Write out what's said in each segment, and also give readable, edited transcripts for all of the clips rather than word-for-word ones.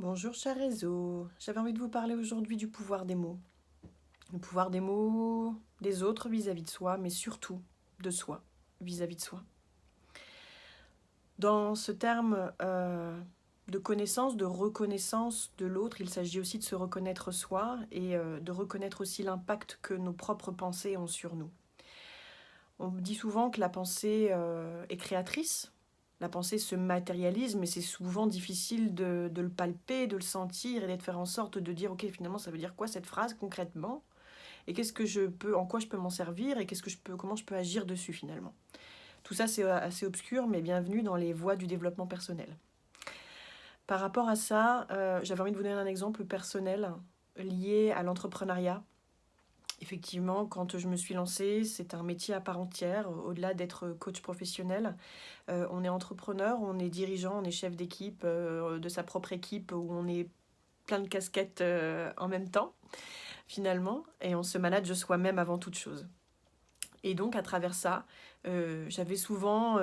Bonjour cher réseau, j'avais envie de vous parler aujourd'hui du pouvoir des mots. Le pouvoir des mots des autres vis-à-vis de soi, mais surtout de soi vis-à-vis de soi. Dans ce terme de connaissance, de reconnaissance de l'autre, il s'agit aussi de se reconnaître soi et de reconnaître aussi l'impact que nos propres pensées ont sur nous. On dit souvent que la pensée est créatrice. La pensée se matérialise, mais c'est souvent difficile de le palper, de le sentir et de faire en sorte de dire ok, finalement, ça veut dire quoi cette phrase concrètement? Et qu'est-ce que je peux, en quoi je peux m'en servir et comment je peux agir dessus finalement? Tout ça, c'est assez obscur, mais bienvenue dans les voies du développement personnel. Par rapport à ça, j'avais envie de vous donner un exemple personnel lié à l'entrepreneuriat. Effectivement, quand je me suis lancée, c'est un métier à part entière, au-delà d'être coach professionnel. On est entrepreneur, on est dirigeant, on est chef d'équipe de sa propre équipe où on est plein de casquettes en même temps, finalement, et on se manage soi-même avant toute chose. Et donc, à travers ça, j'avais souvent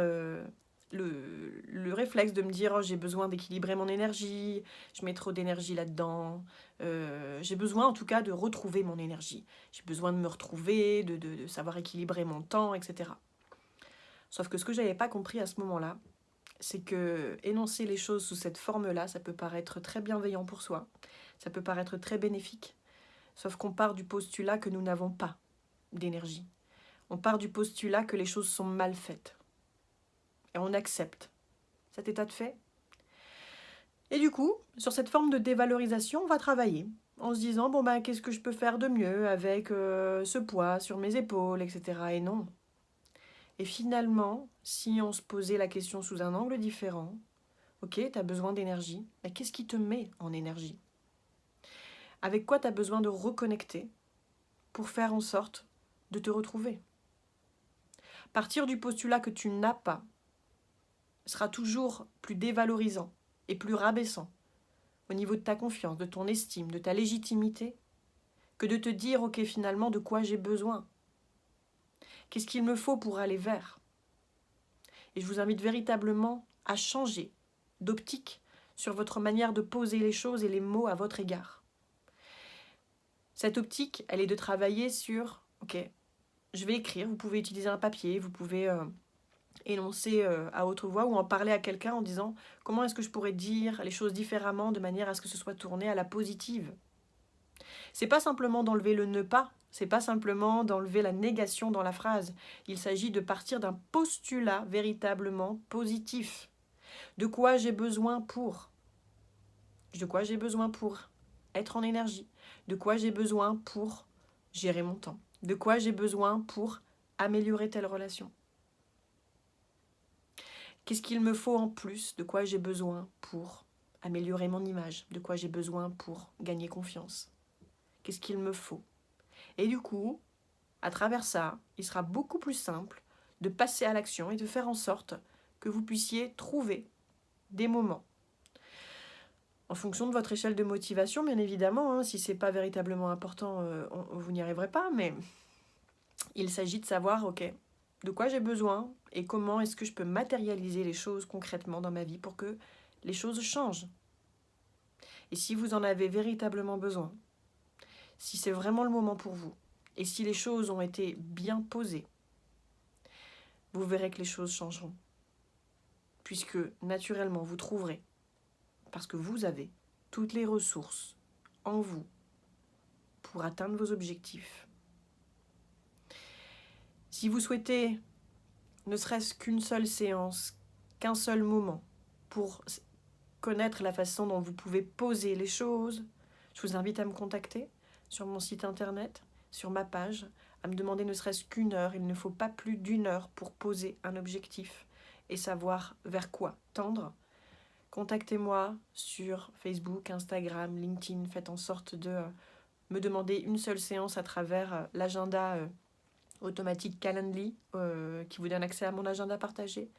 le réflexe de me dire oh, j'ai besoin d'équilibrer mon énergie, je mets trop d'énergie là-dedans. J'ai besoin en tout cas de retrouver mon énergie. J'ai besoin de me retrouver, de savoir équilibrer mon temps, etc. Sauf que ce que je n'avais pas compris à ce moment-là, c'est que énoncer les choses sous cette forme-là, ça peut paraître très bienveillant pour soi, ça peut paraître très bénéfique, sauf qu'on part du postulat que nous n'avons pas d'énergie. On part du postulat que les choses sont mal faites. Et on accepte cet état de fait. Et du coup, sur cette forme de dévalorisation, on va travailler en se disant, bon ben, qu'est-ce que je peux faire de mieux avec ce poids sur mes épaules, etc. Et non. Et finalement, si on se posait la question sous un angle différent, ok, tu as besoin d'énergie, mais qu'est-ce qui te met en énergie? Avec quoi tu as besoin de reconnecter pour faire en sorte de te retrouver? Partir du postulat que tu n'as pas sera toujours plus dévalorisant et plus rabaissant au niveau de ta confiance, de ton estime, de ta légitimité, que de te dire, ok, finalement, de quoi j'ai besoin? Qu'est-ce qu'il me faut pour aller vers? Et je vous invite véritablement à changer d'optique sur votre manière de poser les choses et les mots à votre égard. Cette optique, elle est de travailler sur, ok, je vais écrire, vous pouvez utiliser un papier, vous pouvez énoncer à haute voix ou en parler à quelqu'un en disant comment est-ce que je pourrais dire les choses différemment de manière à ce que ce soit tourné à la positive. C'est pas simplement d'enlever le ne pas, c'est pas simplement d'enlever la négation dans la phrase. Il s'agit de partir d'un postulat véritablement positif. De quoi j'ai besoin pour? De quoi j'ai besoin pour être en énergie? De quoi j'ai besoin pour gérer mon temps? De quoi j'ai besoin pour améliorer telle relation? Qu'est-ce qu'il me faut en plus? De quoi j'ai besoin pour améliorer mon image? De quoi j'ai besoin pour gagner confiance? Qu'est-ce qu'il me faut? Et du coup, à travers ça, il sera beaucoup plus simple de passer à l'action et de faire en sorte que vous puissiez trouver des moments. En fonction de votre échelle de motivation, bien évidemment, hein, si ce n'est pas véritablement important, vous n'y arriverez pas, mais il s'agit de savoir, ok, de quoi j'ai besoin et comment est-ce que je peux matérialiser les choses concrètement dans ma vie pour que les choses changent. Et si vous en avez véritablement besoin, si c'est vraiment le moment pour vous, et si les choses ont été bien posées, vous verrez que les choses changeront. Puisque naturellement, vous trouverez, parce que vous avez toutes les ressources en vous pour atteindre vos objectifs. Si vous souhaitez ne serait-ce qu'une seule séance, qu'un seul moment pour connaître la façon dont vous pouvez poser les choses, je vous invite à me contacter sur mon site internet, sur ma page, à me demander ne serait-ce qu'une heure. Il ne faut pas plus d'une heure pour poser un objectif et savoir vers quoi tendre. Contactez-moi sur Facebook, Instagram, LinkedIn. Faites en sorte de me demander une seule séance à travers l'agenda automatique Calendly qui vous donne accès à mon agenda partagé.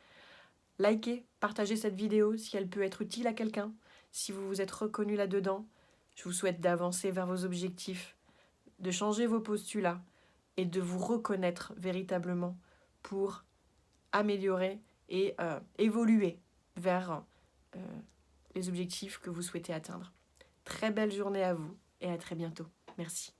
Likez, partagez cette vidéo si elle peut être utile à quelqu'un. Si vous vous êtes reconnu là-dedans, je vous souhaite d'avancer vers vos objectifs, de changer vos postulats et de vous reconnaître véritablement pour améliorer et évoluer vers les objectifs que vous souhaitez atteindre. Très belle journée à vous et à très bientôt. Merci.